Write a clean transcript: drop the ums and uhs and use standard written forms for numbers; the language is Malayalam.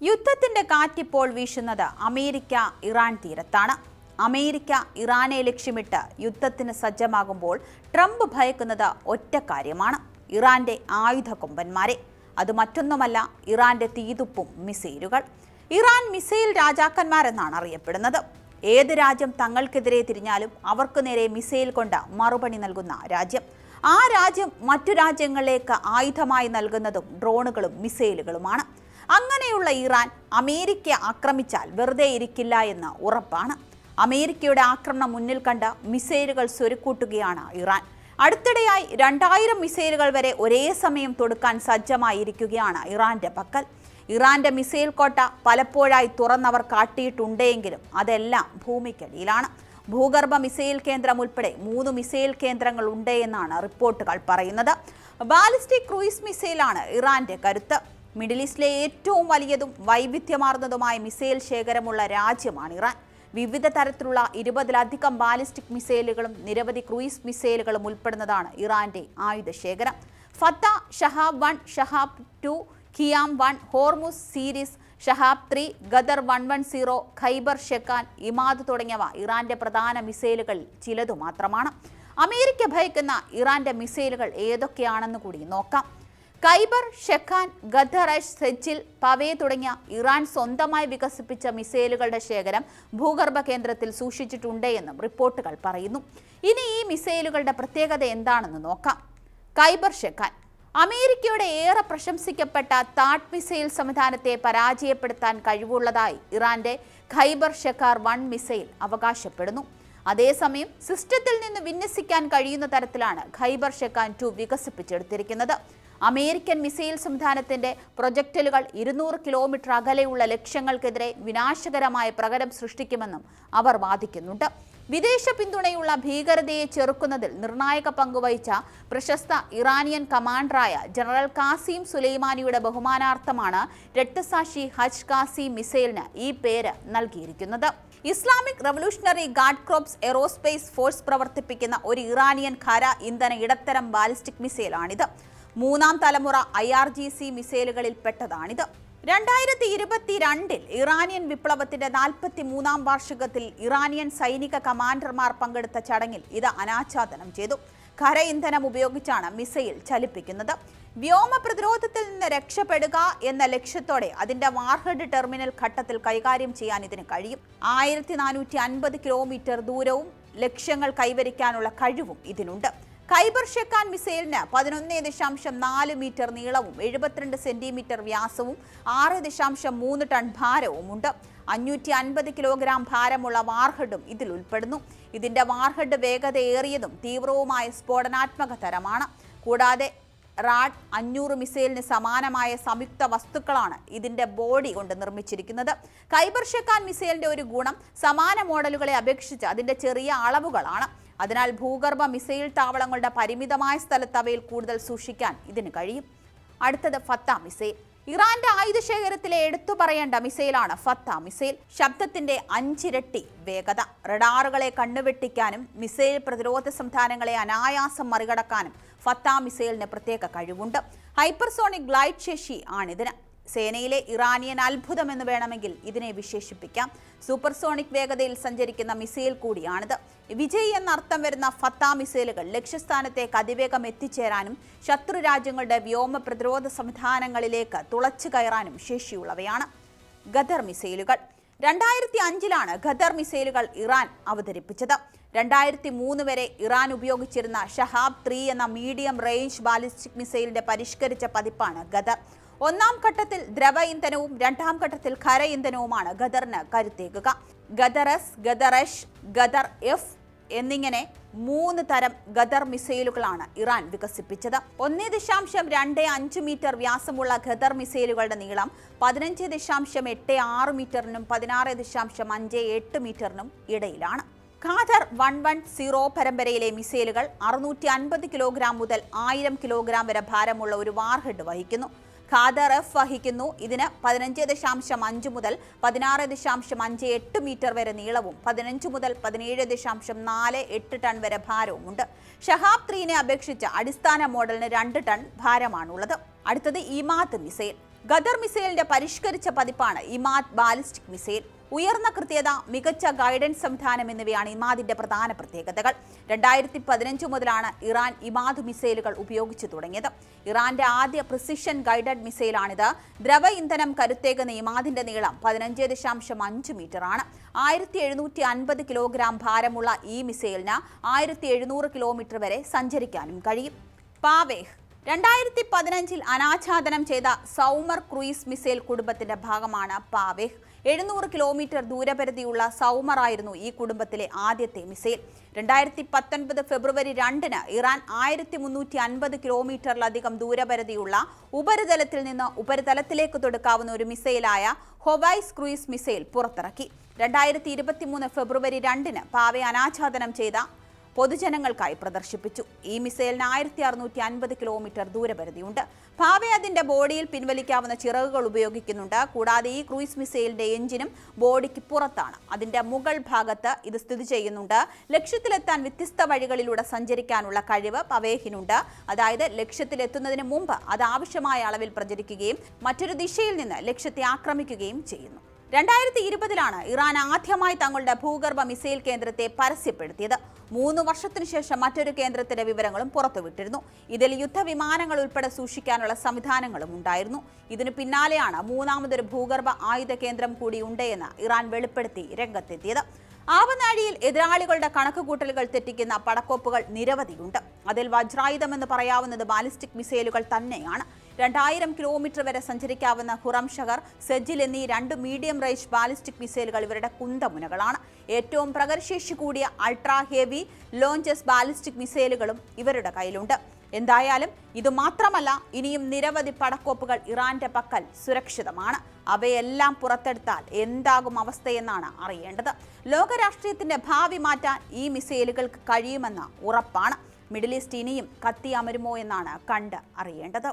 യുദ്ധത്തിന്റെ കാറ്റിപ്പോൾ വീശുന്നത് അമേരിക്ക ഇറാൻ തീരത്താണ്. അമേരിക്ക ഇറാനെ ലക്ഷ്യമിട്ട് യുദ്ധത്തിന് സജ്ജമാകുമ്പോൾ ട്രംപ് ഭയക്കുന്നത് ഒറ്റ കാര്യമാണ്: ഇറാന്റെ ആയുധ കൊമ്പന്മാരെ. അത് മറ്റൊന്നുമല്ല, ഇറാന്റെ തീതുപ്പും മിസൈലുകൾ. ഇറാൻ മിസൈൽ രാജാക്കന്മാരെന്നാണ് അറിയപ്പെടുന്നത്. ഏത് രാജ്യം തങ്ങൾക്കെതിരെ തിരിഞ്ഞാലും അവർക്ക് നേരെ മിസൈൽ കൊണ്ട് മറുപടി നൽകുന്ന രാജ്യം. ആ രാജ്യം മറ്റു രാജ്യങ്ങളിലേക്ക് ആയുധമായി നൽകുന്നതും ഡ്രോണുകളും മിസൈലുകളുമാണ്. അങ്ങനെയുള്ള ഇറാൻ അമേരിക്ക ആക്രമിച്ചാൽ വെറുതെ ഇരിക്കില്ല എന്ന് ഉറപ്പാണ്. അമേരിക്കയുടെ ആക്രമണം മുന്നിൽ കണ്ട മിസൈലുകൾ സ്വരുക്കൂട്ടുകയാണ് ഇറാൻ. അടുത്തിടെയായി 2000 മിസൈലുകൾ വരെ ഒരേ സമയം തൊടുക്കാൻ സജ്ജമായിരിക്കുകയാണ് ഇറാന്റെ പക്കൽ. ഇറാന്റെ മിസൈൽ കോട്ട പലപ്പോഴായി തുറന്നവർ കാട്ടിയിട്ടുണ്ടെങ്കിലും അതെല്ലാം ഭൂമിക്കടിയിലാണ്. ഭൂഗർഭ മിസൈൽ കേന്ദ്രം ഉൾപ്പെടെ 3 മിസൈൽ കേന്ദ്രങ്ങൾ ഉണ്ട് എന്നാണ് റിപ്പോർട്ടുകൾ പറയുന്നത്. ബാലിസ്റ്റിക് ക്രൂയിസ് മിസൈലാണ് ഇറാന്റെ കരുത്ത്. മിഡിൽ ഈസ്റ്റിലെ ഏറ്റവും വലിയതും വൈവിധ്യമാർന്നതുമായ മിസൈൽ ശേഖരമുള്ള രാജ്യമാണ് ഇറാൻ. വിവിധ തരത്തിലുള്ള 20ലധികം ബാലിസ്റ്റിക് മിസൈലുകളും നിരവധി ക്രൂയിസ് മിസൈലുകളും ഉൾപ്പെടുന്നതാണ് ഇറാന്റെ ആയുധ ശേഖരം. Fateh, Shahab 1, Shahab 2, Qiam 1, Hormuz series, Shahab 3, Ghadr 110, Kheibar Shekan, Emad തുടങ്ങിയവ ഇറാന്റെ പ്രധാന മിസൈലുകൾ ചിലതു മാത്രമാണ്. അമേരിക്ക ഭയക്കുന്ന ഇറാന്റെ മിസൈലുകൾ ഏതൊക്കെയാണെന്ന് കൂടി നോക്കാം. ഖൈബർ ഷെക്കാൻ, ഗദർ-എഷ്, സെജിൽ, പവേ തുടങ്ങിയ ഇറാൻ സ്വന്തമായി വികസിപ്പിച്ച മിസൈലുകളുടെ ശേഖരം ഭൂഗർഭ കേന്ദ്രത്തിൽ സൂക്ഷിച്ചിട്ടുണ്ട് എന്നും റിപ്പോർട്ടുകൾ പറയുന്നു. ഇനി ഈ മിസൈലുകളുടെ പ്രത്യേകത എന്താണെന്ന് നോക്കാം. ഖൈബർ ഷെക്കാൻ അമേരിക്കയുടെ ഏറെ പ്രശംസിക്കപ്പെട്ട താഡ് മിസൈൽ സംവിധാനത്തെ പരാജയപ്പെടുത്താൻ കഴിവുള്ളതായി ഇറാന്റെ ഖൈബർ ഷെക്കാർ 1 മിസൈൽ അവകാശപ്പെടുന്നു. അതേസമയം സിസ്റ്റത്തിൽ നിന്ന് വിന്യസിക്കാൻ കഴിയുന്ന തരത്തിലാണ് ഖൈബർ ഷെക്കാൻ 2 വികസിപ്പിച്ചെടുത്തിരിക്കുന്നത്. അമേരിക്കൻ മിസൈൽ സംവിധാനത്തിന്റെ പ്രൊജക്ടലുകൾ 200 കിലോമീറ്റർ അകലെയുള്ള ലക്ഷ്യങ്ങൾക്കെതിരെ വിനാശകരമായ പ്രകരം സൃഷ്ടിക്കുമെന്നും അവർ വാദിക്കുന്നുണ്ട്. വിദേശ പിന്തുണയുള്ള ഭീകരതയെ ചെറുക്കുന്നതിൽ നിർണായക പങ്കുവഹിച്ച പ്രശസ്ത ഇറാനിയൻ കമാൻഡറായ ജനറൽ കാസിം സുലൈമാനിയുടെ ബഹുമാനാർത്ഥമാണ് രക്തസാക്ഷി ഹജ് കാസിം മിസൈലിന് ഈ പേര് നൽകിയിരിക്കുന്നത്. Islamic revolutionary guard crops aerospace force പ്രവർത്തിപ്പിക്കുന്ന ഒരു ഇറാനിയൻ ഖര ഇന്ധന ഇടത്തരം ബാലിസ്റ്റിക് മിസൈലാണിത്. 3ാം തലമുറ IRGC മിസൈലുകളിൽ പെട്ടതാണിത്. 2022 ഇറാനിയൻ വിപ്ലവത്തിന്റെ 43ാം വാർഷികത്തിൽ ഇറാനിയൻ സൈനിക കമാൻഡർമാർ പങ്കെടുത്ത ചടങ്ങിൽ ഇത് അനാച്ഛാദനം ചെയ്തു. ഖര ഇന്ധനം ഉപയോഗിച്ചാണ് മിസൈൽ ചലിപ്പിക്കുന്നത്. വ്യോമ പ്രതിരോധത്തിൽ നിന്ന് രക്ഷപ്പെടുക എന്ന ലക്ഷ്യത്തോടെ അതിന്റെ വാർഹെഡ് ടെർമിനൽ ഘട്ടത്തിൽ കൈകാര്യം ചെയ്യാൻ ഇതിന് കഴിയും. 1450 കിലോമീറ്റർ ദൂരവും ലക്ഷ്യങ്ങൾ കൈവരിക്കാനുള്ള കഴിവും ഇതിനുണ്ട്. ഖൈബർ ഷെക്കാൻ മിസൈലിന് 11.4 മീറ്റർ നീളവും 72 സെന്റിമീറ്റർ വ്യാസവും 6.3 ടൺ ഭാരവുമുണ്ട്. 550 കിലോഗ്രാം ഭാരമുള്ള വാർഹെഡും ഇതിൽ ഉൾപ്പെടുന്നു. ഇതിന്റെ വാർഹെഡ് വേഗതയേറിയതും തീവ്രവുമായ സ്ഫോടനാത്മക തരമാണ്. കൂടാതെ റാഡ് 500 മിസൈലിന് സമാനമായ സംയുക്ത വസ്തുക്കളാണ് ഇതിന്റെ ബോഡി കൊണ്ട് നിർമ്മിച്ചിരിക്കുന്നത്. ഖൈബർ ഷെക്കാൻ മിസൈലിന്റെ ഒരു ഗുണം സമാന മോഡലുകളെ അപേക്ഷിച്ച് അതിന്റെ ചെറിയ അളവുകളാണ്. അതിനാൽ ഭൂഗർഭ മിസൈൽ താവളങ്ങളുടെ പരിമിതമായ സ്ഥലത്ത് അവയിൽ കൂടുതൽ സൂക്ഷിക്കാൻ ഇതിന് കഴിയും. അടുത്തത് ഫത്ത മിസൈൽ. ഇറാന്റെ ആയുധശേഖരത്തിലെ എടുത്തു പറയേണ്ട മിസൈലാണ് ഫത്ത മിസൈൽ. ശബ്ദത്തിന്റെ 5 ഇരട്ടി വേഗത. റഡാറുകളെ കണ്ണുവെട്ടിക്കാനും മിസൈൽ പ്രതിരോധ സംവിധാനങ്ങളെ അനായാസം മറികടക്കാനും ഫത്ത മിസൈലിന് പ്രത്യേക കഴിവുണ്ട്. ഹൈപ്പർസോണിക് ഗ്ലൈഡ് ശേഷി ആണിതിന്. സേനയിലെ ഇറാനിയൻ അത്ഭുതം എന്ന് വേണമെങ്കിൽ ഇതിനെ വിശേഷിപ്പിക്കാം. സൂപ്പർസോണിക് വേഗതയിൽ സഞ്ചരിക്കുന്ന മിസൈൽ കൂടിയാണിത്. വിജയ് എന്നർത്ഥം വരുന്ന ഫത്ത മിസൈലുകൾ ലക്ഷ്യസ്ഥാനത്തേക്ക് അതിവേഗം എത്തിച്ചേരാനും ശത്രു രാജ്യങ്ങളുടെ വ്യോമ പ്രതിരോധ സംവിധാനങ്ങളിലേക്ക് തുളച്ചു കയറാനും ശേഷിയുള്ളവയാണ്. ഗദർ മിസൈലുകൾ. 2005 ഗദർ മിസൈലുകൾ ഇറാൻ അവതരിപ്പിച്ചത്. 2003 വരെ ഇറാൻ ഉപയോഗിച്ചിരുന്ന ഷഹാബ് 3 എന്ന മീഡിയം റേഞ്ച് ബാലിസ്റ്റിക് മിസൈലിന്റെ പരിഷ്കരിച്ച പതിപ്പാണ് ഗദർ. 1ാം ഘട്ടത്തിൽ ദ്രവ ഇന്ധനവും 2ാം ഘട്ടത്തിൽ ഖര ഇന്ധനവുമാണ് ഗദറിന് കരുത്തേകുക. ഗദർ-എസ്, ഗദർ-എഷ്, ഗദർ-എഫ് എന്നിങ്ങനെ 3 തരം ഗദർ മിസൈലുകളാണ് ഇറാൻ വികസിപ്പിച്ചത്. 1.25 മീറ്റർ വ്യാസമുള്ള ഗദർ മിസൈലുകളുടെ നീളം 15.86 മീറ്ററിനും 16.58 മീറ്ററിനും ഇടയിലാണ്. ഖാദർ 110 പരമ്പരയിലെ മിസൈലുകൾ 650 കിലോഗ്രാം മുതൽ 1000 കിലോഗ്രാം വരെ ഭാരമുള്ള ഒരു വാർഹെഡ് വഹിക്കുന്നു. ഖാദർ-എഫ് വഹിക്കുന്നു. ഇതിന് 15.5 മുതൽ 16.58 മീറ്റർ വരെ നീളവും 15 മുതൽ 17.48 ടൺ വരെ ഭാരവുമുണ്ട്. ഷഹാബ് 3നെ അപേക്ഷിച്ച് അടിസ്ഥാന മോഡലിന് 2 ടൺ ഭാരമാണുള്ളത്. അടുത്തത് ഇമാദ് മിസൈൽ. ഖദർ മിസൈലിന്റെ പരിഷ്കരിച്ച പതിപ്പാണ് ഇമാദ് ബാലിസ്റ്റിക് മിസൈൽ. ഉയർന്ന കൃത്യത, മികച്ച ഗൈഡൻസ് സംവിധാനം എന്നിവയാണ് ഇമാദിന്റെ പ്രധാന പ്രത്യേകതകൾ. 2015 മുതലാണ് ഇറാൻ ഇമാദ് മിസൈലുകൾ ഉപയോഗിച്ചു തുടങ്ങിയത്. ഇറാന്റെ ആദ്യ പ്രിസിഷൻ ഗൈഡഡ് മിസൈലാണിത്. ദ്രവ ഇന്ധനം കരുത്തേകുന്ന ഇമാദിന്റെ നീളം 15.5 മീറ്ററാണ്. 1750 കിലോഗ്രാം ഭാരമുള്ള ഈ മിസൈലിന് 1700 കിലോമീറ്റർ വരെ സഞ്ചരിക്കാനും കഴിയും. പാവേഹ് 2015 അനാച്ഛാദനം ചെയ്ത സൗമർ ക്രൂയിസ് മിസൈൽ കുടുംബത്തിന്റെ ഭാഗമാണ് പാവേഹ്. 700 കിലോമീറ്റർ ദൂരപരിധിയുള്ള സൗമർ ആയിരുന്നു ഈ കുടുംബത്തിലെ ആദ്യത്തെ മിസൈൽ. 2019 ഫെബ്രുവരി 2-ന് ഇറാൻ 1350 കിലോമീറ്ററിലധികം ദൂരപരിധിയുള്ള ഉപരിതലത്തിൽ നിന്ന് ഉപരിതലത്തിലേക്ക് തൊടുക്കാവുന്ന ഒരു മിസൈലായ ഹൊവൈസ് ക്രൂയിസ് മിസൈൽ പുറത്തിറക്കി. 2023 ഫെബ്രുവരി 2-ന് പാവെ അനാച്ഛാദനം ചെയ്ത പൊതുജനങ്ങൾക്കായി പ്രദർശിപ്പിച്ചു. ഈ മിസൈലിന് 1650 കിലോമീറ്റർ ദൂരപരിധിയുണ്ട്. ഭാവെ അതിന്റെ ബോഡിയിൽ പിൻവലിക്കാവുന്ന ചിറകുകൾ ഉപയോഗിക്കുന്നുണ്ട്. കൂടാതെ ഈ ക്രൂയിസ് മിസൈലിന്റെ എഞ്ചിനും ബോഡിക്ക് പുറത്താണ്. അതിന്റെ മുകൾ ഭാഗത്ത് ഇത് സ്ഥിതി ചെയ്യുന്നുണ്ട്. ലക്ഷ്യത്തിലെത്താൻ വ്യത്യസ്ത വഴികളിലൂടെ സഞ്ചരിക്കാനുള്ള കഴിവ് പവേഹിനുണ്ട്. അതായത് ലക്ഷ്യത്തിലെത്തുന്നതിന് മുമ്പ് അത് ആവശ്യമായ അളവിൽ പ്രചരിക്കുകയും മറ്റൊരു ദിശയിൽ നിന്ന് ലക്ഷ്യത്തെ ആക്രമിക്കുകയും ചെയ്യുന്നു. 2020-ലാണ് ഇറാൻ ആദ്യമായി തങ്ങളുടെ ഭൂഗർഭ മിസൈൽ കേന്ദ്രത്തെ പരസ്യപ്പെടുത്തിയത്. 3 വർഷത്തിനു ശേഷം മറ്റൊരു കേന്ദ്രത്തിന്റെ വിവരങ്ങളും പുറത്തുവിട്ടിരുന്നു. ഇതിൽ യുദ്ധവിമാനങ്ങൾ ഉൾപ്പെടെ സൂക്ഷിക്കാനുള്ള സംവിധാനങ്ങളും ഉണ്ടായിരുന്നു. ഇതിനു പിന്നാലെയാണ് മൂന്നാമതൊരു ഭൂഗർഭ ആയുധ കേന്ദ്രം കൂടി ഉണ്ടെന്ന് ഇറാൻ വെളിപ്പെടുത്തി രംഗത്തെത്തിയത്. ആവനാഴിയിൽ എതിരാളികളുടെ കണക്കുകൂട്ടലുകൾ തെറ്റിക്കുന്ന പടക്കോപ്പുകൾ നിരവധിയുണ്ട്. അതിൽ വജ്രായുധമെന്ന് പറയാവുന്നത് ബാലിസ്റ്റിക് മിസൈലുകൾ തന്നെയാണ്. 2000 കിലോമീറ്റർ വരെ സഞ്ചരിക്കാവുന്ന ഖുറംഷഹർ, സെജിൽ എന്നീ 2 മീഡിയം റേഞ്ച് ബാലിസ്റ്റിക് മിസൈലുകൾ ഇവരുടെ കുന്തമുനകളാണ്. ഏറ്റവും പ്രകടശേഷി കൂടിയ അൾട്രാ ഹെവി ലോഞ്ചസ് ബാലിസ്റ്റിക് മിസൈലുകളും ഇവരുടെ കയ്യിലുണ്ട്. എന്തായാലും ഇത് മാത്രമല്ല, ഇനിയും നിരവധി പടക്കോപ്പുകൾ ഇറാന്റെ പക്കൽ സുരക്ഷിതമാണ്. അവയെല്ലാം പുറത്തെടുത്താൽ എന്താകും അവസ്ഥയെന്നാണ് അറിയേണ്ടത്. ലോകരാഷ്ട്രീയത്തിന്റെ ഭാവി മാറ്റാൻ ഈ മിസൈലുകൾക്ക് കഴിയുമെന്ന് ഉറപ്പാണ്. മിഡിൽ ഈസ്റ്റ് ഇനിയും കത്തി അമരുമോ എന്നാണ് കണ്ട് അറിയേണ്ടത്.